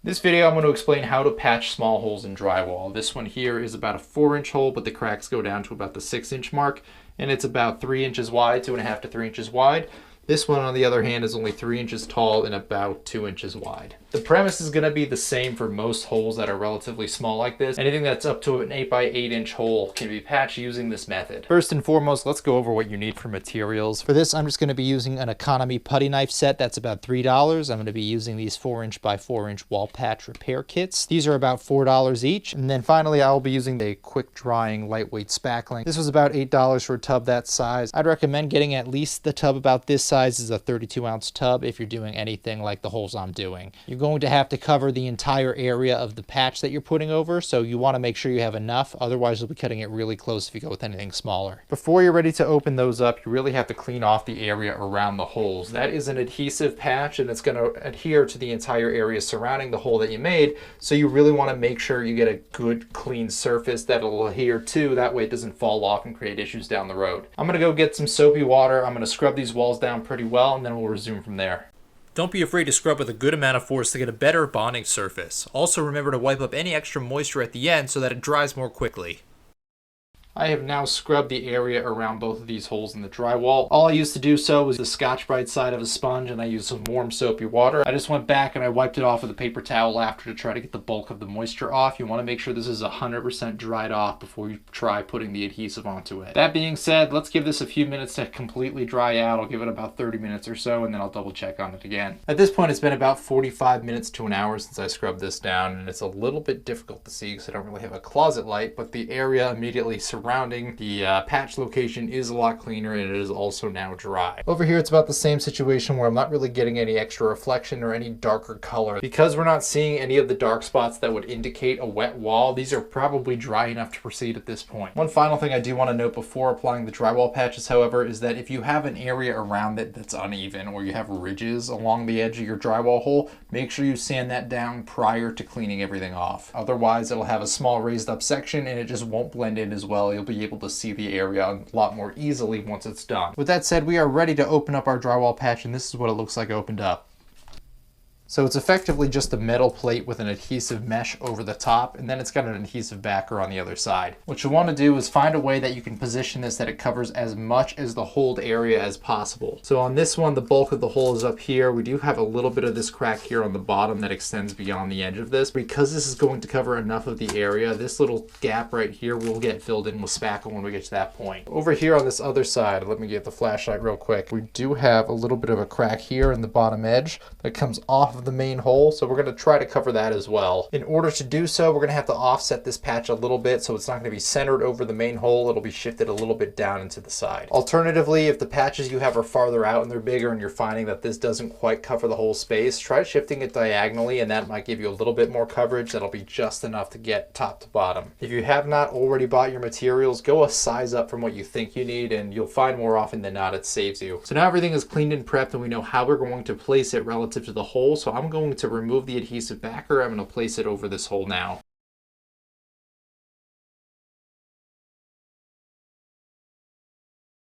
This video I'm going to explain how to patch small holes in drywall. This one here is about a 4-inch hole, but the cracks go down to about the 6-inch mark, and it's about 3 inches wide, 2.5 to 3 inches wide. This one, on the other hand, is only 3 inches tall and about 2 inches wide. The premise is going to be the same for most holes that are relatively small like this. Anything that's up to an 8 by 8 inch hole can be patched using this method. First and foremost, let's go over what you need for materials. For this, I'm just going to be using an economy putty knife set. That's about $3. I'm going to be using these 4-inch by 4-inch wall patch repair kits. These are about $4 each. And then finally, I'll be using a quick drying lightweight spackling. This was about $8 for a tub that size. I'd recommend getting at least the tub about this size. Is a 32-ounce tub if you're doing anything like the holes I'm doing. You're going to have to cover the entire area of the patch that you're putting over, so you want to make sure you have enough, otherwise you'll be cutting it really close if you go with anything smaller. Before you're ready to open those up, you really have to clean off the area around the holes. That is an adhesive patch and it's going to adhere to the entire area surrounding the hole that you made, so you really want to make sure you get a good clean surface that it'll adhere to, that way it doesn't fall off and create issues down the road. I'm going to go get some soapy water. I'm going to scrub these walls down pretty well, and then we'll resume from there. Don't be afraid to scrub with a good amount of force to get a better bonding surface. Also remember to wipe up any extra moisture at the end so that it dries more quickly. I have now scrubbed the area around both of these holes in the drywall. All I used to do so was the Scotch-Brite side of a sponge, and I used some warm soapy water. I just went back and I wiped it off with a paper towel after to try to get the bulk of the moisture off. You want to make sure this is 100% dried off before you try putting the adhesive onto it. That being said, let's give this a few minutes to completely dry out. I'll give it about 30 minutes or so, and then I'll double check on it again. At this point, it's been about 45 minutes to an hour since I scrubbed this down, and it's a little bit difficult to see because I don't really have a closet light, but the area immediately surrounding the patch location is a lot cleaner, and it is also now dry. Over here, it's about the same situation where I'm not really getting any extra reflection or any darker color. Because we're not seeing any of the dark spots that would indicate a wet wall, these are probably dry enough to proceed at this point. One final thing I do want to note before applying the drywall patches, however, is that if you have an area around it that's uneven, or you have ridges along the edge of your drywall hole, make sure you sand that down prior to cleaning everything off. Otherwise, it'll have a small raised up section and it just won't blend in as well. You'll be able to see the area a lot more easily once it's done. With that said, we are ready to open up our drywall patch, and this is what it looks like opened up. So it's effectively just a metal plate with an adhesive mesh over the top, and then it's got an adhesive backer on the other side. What you want to do is find a way that you can position this that it covers as much as the hold area as possible. So on this one, the bulk of the hole is up here. We do have a little bit of this crack here on the bottom that extends beyond the edge of this. Because this is going to cover enough of the area, this little gap right here will get filled in with spackle when we get to that point. Over here on this other side, let me get the flashlight real quick. We do have a little bit of a crack here in the bottom edge that comes off of the main hole, so we're going to try to cover that as well. In order to do so, we're going to have to offset this patch a little bit, so it's not going to be centered over the main hole. It'll be shifted a little bit down into the side. Alternatively, if the patches you have are farther out and they're bigger and you're finding that this doesn't quite cover the whole space, try shifting it diagonally, and that might give you a little bit more coverage. That'll be just enough to get top to bottom. If you have not already bought your materials, go a size up from what you think you need, and you'll find more often than not it saves you. So now everything is cleaned and prepped, and we know how we're going to place it relative to the hole. So I'm going to remove the adhesive backer. I'm going to place it over this hole now.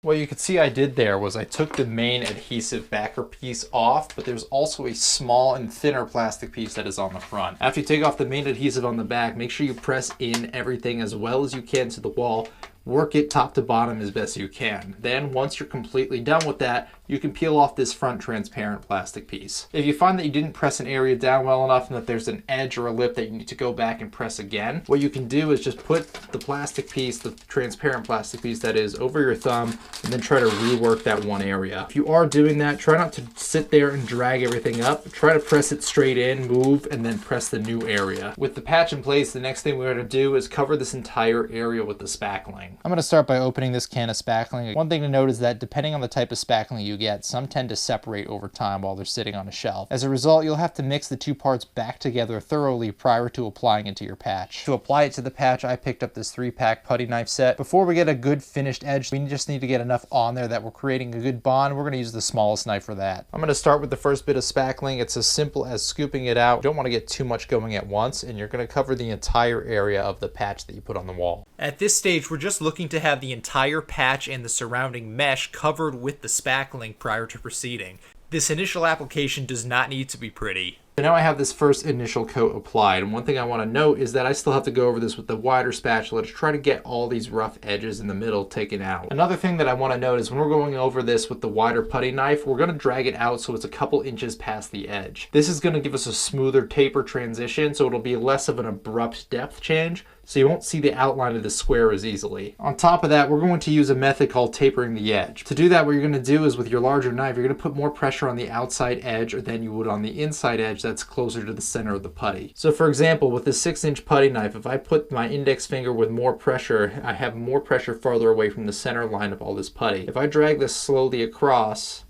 What you could see I did there was I took the main adhesive backer piece off, but there's also a small and thinner plastic piece that is on the front. After you take off the main adhesive on the back, make sure you press in everything as well as you can to the wall. Work it top to bottom as best you can. Then once you're completely done with that, you can peel off this front transparent plastic piece. If you find that you didn't press an area down well enough and that there's an edge or a lip that you need to go back and press again, what you can do is just put the plastic piece, the transparent plastic piece that is, over your thumb, and then try to rework that one area. If you are doing that, try not to sit there and drag everything up. Try to press it straight in, move, and then press the new area. With the patch in place, the next thing we're going to do is cover this entire area with the spackling. I'm going to start by opening this can of spackling. One thing to note is that depending on the type of spackling you get, some tend to separate over time while they're sitting on a shelf. As a result, you'll have to mix the two parts back together thoroughly prior to applying it to your patch. To apply it to the patch, I picked up this 3-pack putty knife set. Before we get a good finished edge, we just need to get enough on there that we're creating a good bond. We're going to use the smallest knife for that. I'm going to start with the first bit of spackling. It's as simple as scooping it out. You don't want to get too much going at once, and you're going to cover the entire area of the patch that you put on the wall. At this stage, we're just looking to have the entire patch and the surrounding mesh covered with the spackling prior to proceeding. This initial application does not need to be pretty. So now I have this first initial coat applied, and one thing I want to note is that I still have to go over this with the wider spatula to try to get all these rough edges in the middle taken out. Another thing that I want to note is when we're going over this with the wider putty knife, we're going to drag it out so it's a couple inches past the edge. This is going to give us a smoother taper transition, so it'll be less of an abrupt depth change, so you won't see the outline of the square as easily. On top of that, we're going to use a method called tapering the edge. To do that, what you're going to do is with your larger knife, you're going to put more pressure on the outside edge than you would on the inside edge that's closer to the center of the putty. So for example, with this 6-inch putty knife, if I put my index finger with more pressure, I have more pressure farther away from the center line of all this putty. If I drag this slowly across,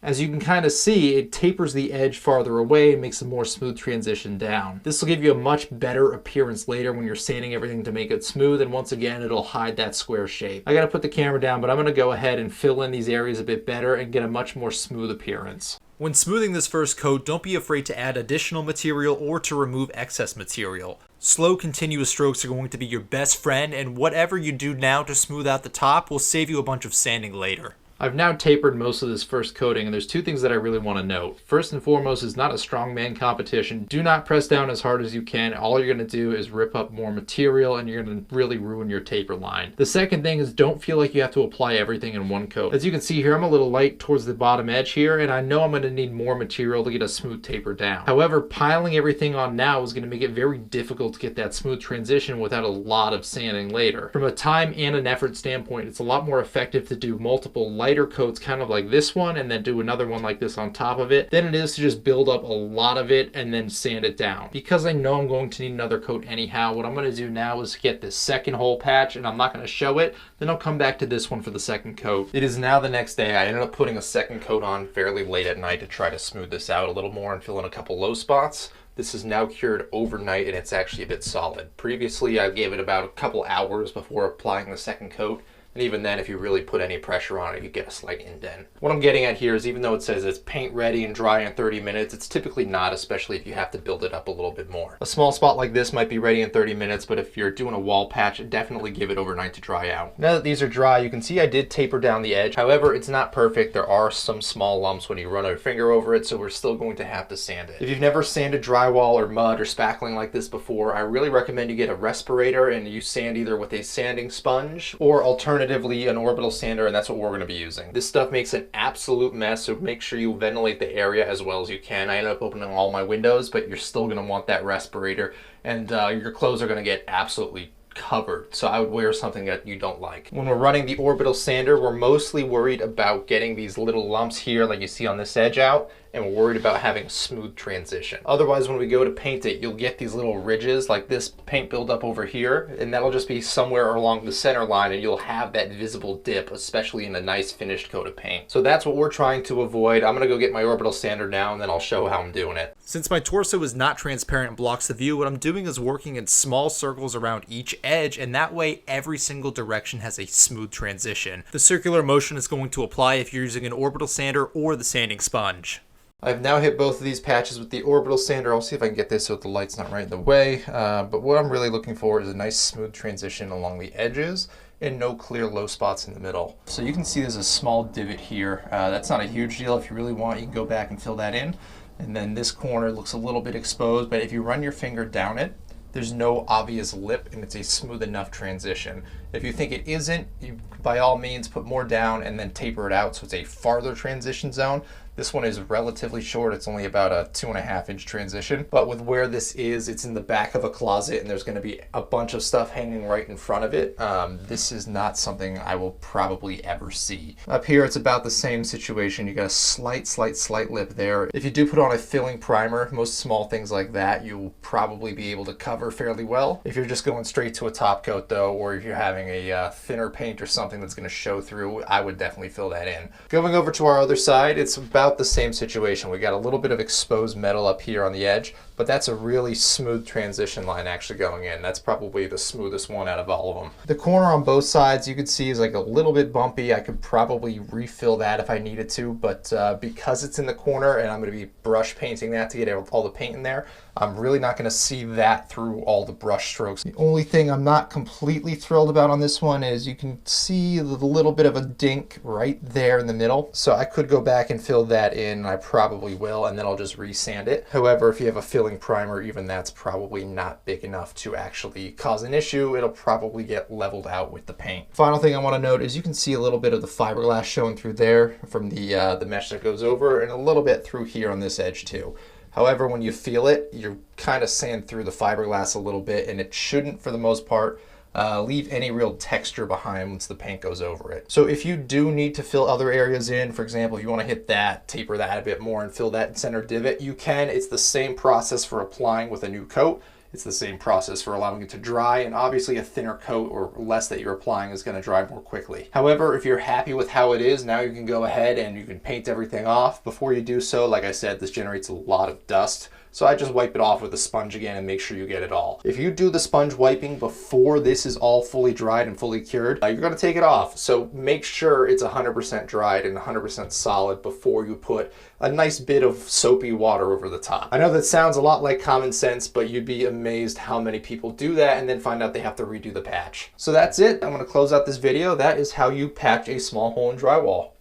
as you can kind of see, it tapers the edge farther away and makes a more smooth transition down. This will give you a much better appearance later when you're sanding everything to make it smooth, and once again, it'll hide that square shape. I gotta put the camera down, but I'm gonna go ahead and fill in these areas a bit better and get a much more smooth appearance. When smoothing this first coat, don't be afraid to add additional material or to remove excess material. Slow, continuous strokes are going to be your best friend, and whatever you do now to smooth out the top will save you a bunch of sanding later. I've now tapered most of this first coating, and there's two things that I really want to note. First and foremost is not a strongman competition. Do not press down as hard as you can. All you're going to do is rip up more material, and you're going to really ruin your taper line. The second thing is don't feel like you have to apply everything in one coat. As you can see here, I'm a little light towards the bottom edge here, and I know I'm going to need more material to get a smooth taper down. However, piling everything on now is going to make it very difficult to get that smooth transition without a lot of sanding later. From a time and an effort standpoint, it's a lot more effective to do multiple lighter coats kind of like this one and then do another one like this on top of it than it is to just build up a lot of it and then sand it down. Because I know I'm going to need another coat anyhow, what I'm going to do now is get this second hole patch, and I'm not going to show it, then I'll come back to this one for the second coat. It is now the next day. I ended up putting a second coat on fairly late at night to try to smooth this out a little more and fill in a couple low spots. This is now cured overnight, and it's actually a bit solid. Previously, I gave it about a couple hours before applying the second coat. And even then, if you really put any pressure on it, you get a slight indent. What I'm getting at here is even though it says it's paint ready and dry in 30 minutes, it's typically not, especially if you have to build it up a little bit more. A small spot like this might be ready in 30 minutes, but if you're doing a wall patch, definitely give it overnight to dry out. Now that these are dry, you can see I did taper down the edge. However, it's not perfect. There are some small lumps when you run your finger over it, so we're still going to have to sand it. If you've never sanded drywall or mud or spackling like this before, I really recommend you get a respirator and you sand either with a sanding sponge or alternatively an orbital sander, and that's what we're going to be using. This stuff makes an absolute mess, so make sure you ventilate the area as well as you can. I ended up opening all my windows, but you're still going to want that respirator, and your clothes are going to get absolutely covered, so I would wear something that you don't like. When we're running the orbital sander, we're mostly worried about getting these little lumps here like you see on this edge out, and we're worried about having a smooth transition. Otherwise, when we go to paint it, you'll get these little ridges like this paint buildup over here, and that'll just be somewhere along the center line, and you'll have that visible dip, especially in a nice finished coat of paint. So that's what we're trying to avoid. I'm gonna go get my orbital sander now, and then I'll show how I'm doing it. Since my torso is not transparent and blocks the view, what I'm doing is working in small circles around each edge, and that way every single direction has a smooth transition. The circular motion is going to apply if you're using an orbital sander or the sanding sponge. I've now hit both of these patches with the orbital sander. I'll see if I can get this so the light's not right in the way. But what I'm really looking for is a nice smooth transition along the edges and no clear low spots in the middle. So you can see there's a small divot here. That's not a huge deal. If you really want, you can go back and fill that in. And then this corner looks a little bit exposed, but if you run your finger down it, there's no obvious lip and it's a smooth enough transition. If you think it isn't, you by all means put more down and then taper it out so it's a farther transition zone. This one is relatively short. It's only about a 2.5 inch transition. But with where this is, it's in the back of a closet and there's gonna be a bunch of stuff hanging right in front of it. This is not something I will probably ever see. Up here, it's about the same situation. You got a slight lip there. If you do put on a filling primer, most small things like that, you'll probably be able to cover fairly well. If you're just going straight to a top coat though, or if you're having a thinner paint or something that's gonna show through, I would definitely fill that in. Going over to our other side, it's about the same situation. We got a little bit of exposed metal up here on the edge, but that's a really smooth transition line actually going in. That's probably the smoothest one out of all of them. The corner on both sides you could see is like a little bit bumpy. I could probably refill that if I needed to, but because it's in the corner and I'm going to be brush painting that to get all the paint in there, I'm really not going to see that through all the brush strokes. The only thing I'm not completely thrilled about on this one is you can see the little bit of a dink right there in the middle. So I could go back and fill that in. I probably will, and then I'll just resand it. However, if you have a filling primer, even that's probably not big enough to actually cause an issue. It'll probably get leveled out with the paint. Final thing I want to note is you can see a little bit of the fiberglass showing through there from the mesh that goes over, and a little bit through here on this edge too. However, when you feel it, you kind of sand through the fiberglass a little bit, and it shouldn't, for the most part, leave any real texture behind once the paint goes over it. So if you do need to fill other areas in, for example, if you want to hit that, taper that a bit more and fill that center divot, you can. It's the same process for applying with a new coat. It's the same process for allowing it to dry, and obviously a thinner coat or less that you're applying is going to dry more quickly. However, if you're happy with how it is, now you can go ahead and you can paint everything off. Before you do so, like I said, this generates a lot of dust. So I just wipe it off with a sponge again and make sure you get it all. If you do the sponge wiping before this is all fully dried and fully cured, you're gonna take it off. So make sure it's 100% dried and 100% solid before you put a nice bit of soapy water over the top. I know that sounds a lot like common sense, but you'd be amazed how many people do that and then find out they have to redo the patch. So that's it. I'm gonna close out this video. That is how you patch a small hole in drywall.